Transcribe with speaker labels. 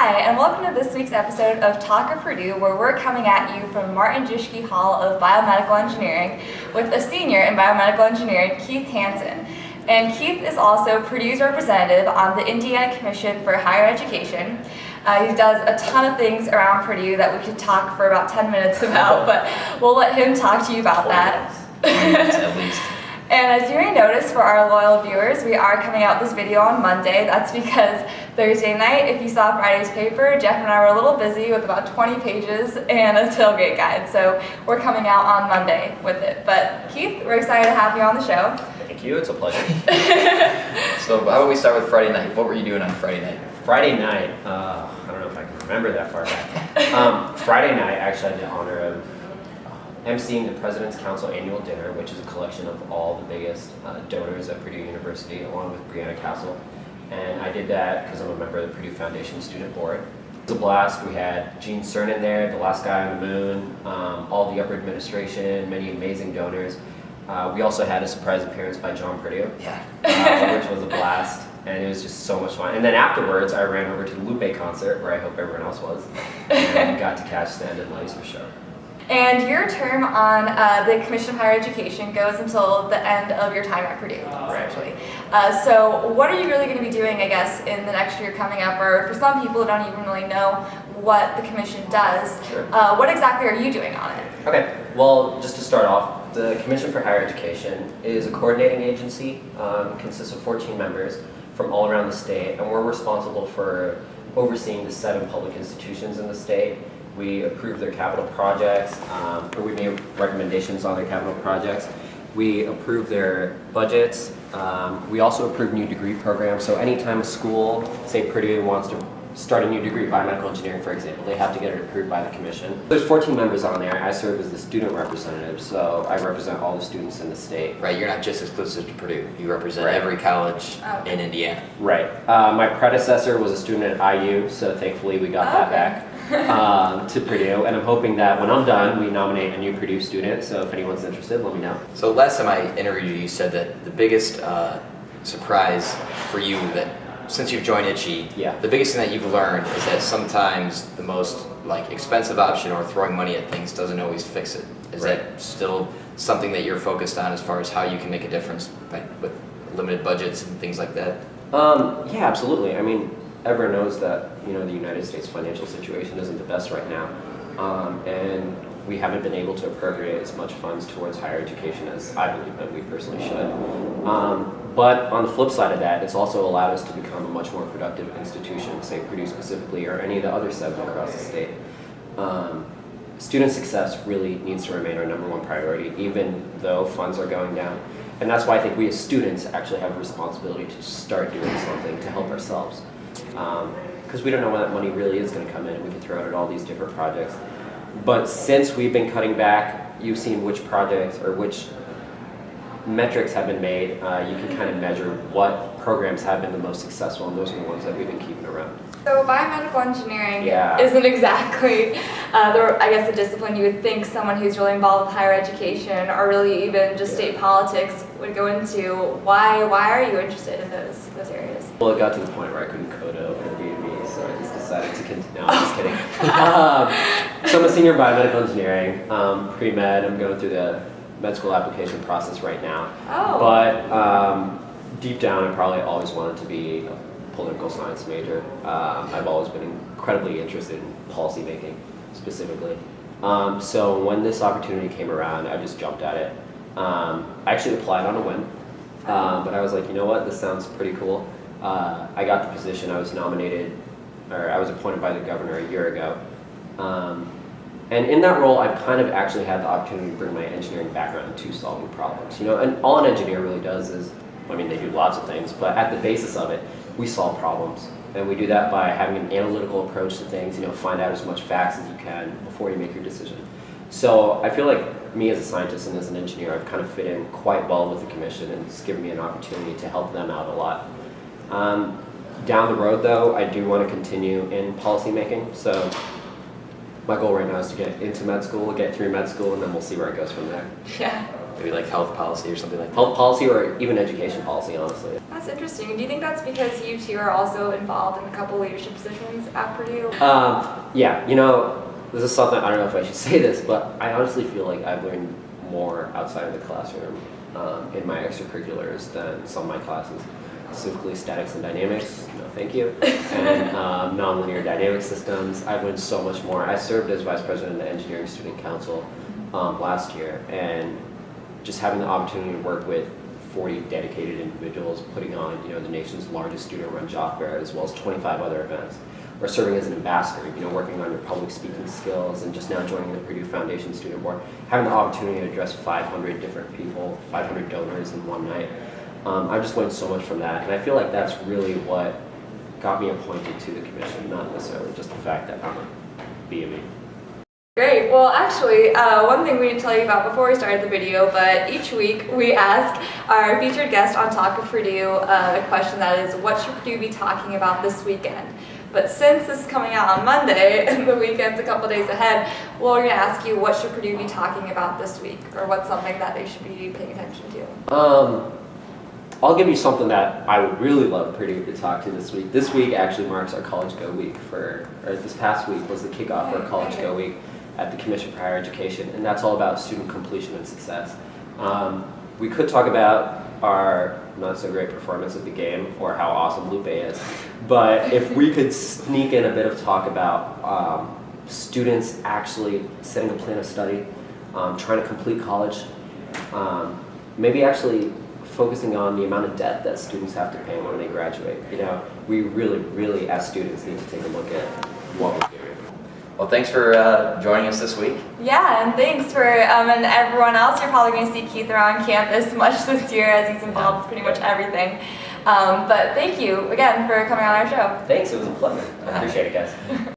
Speaker 1: Hi, and welcome to this week's episode of Talk of Purdue, where we're coming at you from Martin Jischke Hall of Biomedical Engineering with a senior in Biomedical Engineering, Keith Hansen. And Keith is also Purdue's representative on the Indiana Commission for Higher Education. He does a ton of things around Purdue that we could talk for about 10 minutes about, but we'll let him talk to you about that.
Speaker 2: At least.
Speaker 1: And as you may notice, for our loyal viewers, we are coming out this video on Monday. That's because Thursday night, if you saw Friday's paper, Jeff and I were a little busy with about 20 pages and a tailgate guide. So we're coming out on Monday with it. But Keith, we're excited to have you on the show.
Speaker 2: Thank you, it's a pleasure. So how about we start with Friday night? What were you doing on Friday night?
Speaker 3: Friday night, I don't know if I can remember that far back. Friday night, actually, I had the honor of emceeing the President's Council annual dinner, which is a collection of all the biggest donors at Purdue University, along with Brianna Castle. And I did that because I'm a member of the Purdue Foundation Student Board. It was a blast. We had Gene Cernan there, the last guy on the moon, all the upper administration, many amazing donors. We also had a surprise appearance by John Purdue, which was a blast. And it was just so much fun. And then afterwards, I ran over to the Lupe concert, where I hope everyone else was, and got to catch Stand and Laser show.
Speaker 1: And your term on the Commission of Higher Education goes until the end of your time at Purdue, essentially. So what are you really going to be doing, I guess, in the next year coming up? Or for some people who don't even really know what the Commission does,
Speaker 3: Sure.
Speaker 1: What exactly are you doing on it?
Speaker 3: Okay, well, just to start off, the Commission for Higher Education is a coordinating agency, consists of 14 members from all around the state, and we're responsible for overseeing the 7 public institutions in the state. We approve their capital projects, or we make recommendations on their capital projects. We approve their budgets. We also approve new degree programs. So anytime a school, say Purdue, wants to start a new degree, biomedical engineering, for example, they have to get it approved by the commission. There's 14 members on there. I serve as the student representative, so I represent all the students in the state.
Speaker 2: Right, you're not just exclusive to Purdue. You represent
Speaker 3: Right.
Speaker 2: every college in Indiana.
Speaker 3: Right. My predecessor was a student at IU, so thankfully we got that back. To Purdue, and I'm hoping that when I'm done, we nominate a new Purdue student, so if anyone's interested, let me know.
Speaker 2: So last time I interviewed you, you said that the biggest surprise for you that since you've joined Itchy, the biggest thing that you've learned is that sometimes the most expensive option or throwing money at things doesn't always fix it. Is that still something that you're focused on as far as how you can make a difference with limited budgets and things like that?
Speaker 3: Yeah, absolutely. I mean, everyone knows that the United States financial situation isn't the best right now, and we haven't been able to appropriate as much funds towards higher education as I believe that we personally should. But on the flip side of that, it's also allowed us to become a much more productive institution, say Purdue specifically, or any of the other 7 across the state. Student success really needs to remain our #1 priority, even though funds are going down. And that's why I think we as students actually have a responsibility to start doing something to help ourselves. Because we don't know when that money really is going to come in, and we can throw it at all these different projects. But since we've been cutting back, you've seen which projects or which metrics have been made. You can kind of measure what programs have been the most successful, and those are the ones that we've been keeping around.
Speaker 1: So biomedical engineering isn't exactly, the discipline you would think someone who's really involved with higher education or really even just state politics would go into. Why are you interested in those areas?
Speaker 3: Well, it got to the point where I couldn't code out Airbnb, so I just decided to continue. No, I'm just kidding. So I'm a senior in biomedical engineering, pre-med. I'm going through the med school application process right now. But deep down, I probably always wanted to be a political science major. I've always been incredibly interested in policy making, specifically. So when this opportunity came around, I just jumped at it. I actually applied on a whim, but I was like, you know what, this sounds pretty cool. I got the position. I was nominated, or I was appointed by the governor a year ago. And in that role, I've kind of actually had the opportunity to bring my engineering background to solving problems. And all an engineer really does is, they do lots of things, but at the basis of it, we solve problems. And we do that by having an analytical approach to things, find out as much facts as you can before you make your decision. So I feel like me as a scientist and as an engineer, I've kind of fit in quite well with the commission, and it's given me an opportunity to help them out a lot. Down the road, though, I do want to continue in policy making. So my goal right now is to get into med school, get through med school, and then we'll see where it goes from there.
Speaker 1: Yeah.
Speaker 2: Maybe like health policy or something like that?
Speaker 3: Health policy or even education policy, honestly.
Speaker 1: That's interesting. Do you think that's because you two are also involved in a couple leadership positions at Purdue?
Speaker 3: Yeah, this is something, I don't know if I should say this, but I honestly feel like I've learned more outside of the classroom in my extracurriculars than some of my classes, specifically statics and dynamics, no thank you, and nonlinear dynamic systems. I've learned so much more. I served as vice president of the Engineering Student Council last year, and just having the opportunity to work with 40 dedicated individuals putting on the nation's largest student-run job fair, as well as 25 other events, or serving as an ambassador, working on your public speaking skills, and just now joining the Purdue Foundation Student Board, having the opportunity to address 500 different people, 500 donors in one night. I've just learned so much from that, and I feel like that's really what got me appointed to the commission, not necessarily just the fact that I'm a BME.
Speaker 1: Great. Well, actually, one thing we didn't tell you about before we started the video, but each week we ask our featured guest on Talk of Purdue a question that is, what should Purdue be talking about this weekend? But since this is coming out on Monday, and the weekend's a couple days ahead, well, we're going to ask you, what should Purdue be talking about this week? Or what's something that they should be paying attention to?
Speaker 3: I'll give you something that I would really love Purdue to talk to this week. This week actually marks our College Go Week this past week was the kickoff for College Go Week at the Commission for Higher Education, and that's all about student completion and success. We could talk about our not so great performance at the game or how awesome Lupe is, but if we could sneak in a bit of talk about students actually setting a plan of study, trying to complete college, maybe actually focusing on the amount of debt that students have to pay when they graduate. We really as students need to take a look at what we're doing.
Speaker 2: Well, thanks for joining us this week.
Speaker 1: Yeah, and thanks for, and everyone else. You're probably going to see Keith around campus much this year as he's involved with pretty much everything. But thank you again for coming on our show.
Speaker 3: Thanks, it was a pleasure. I appreciate it, guys.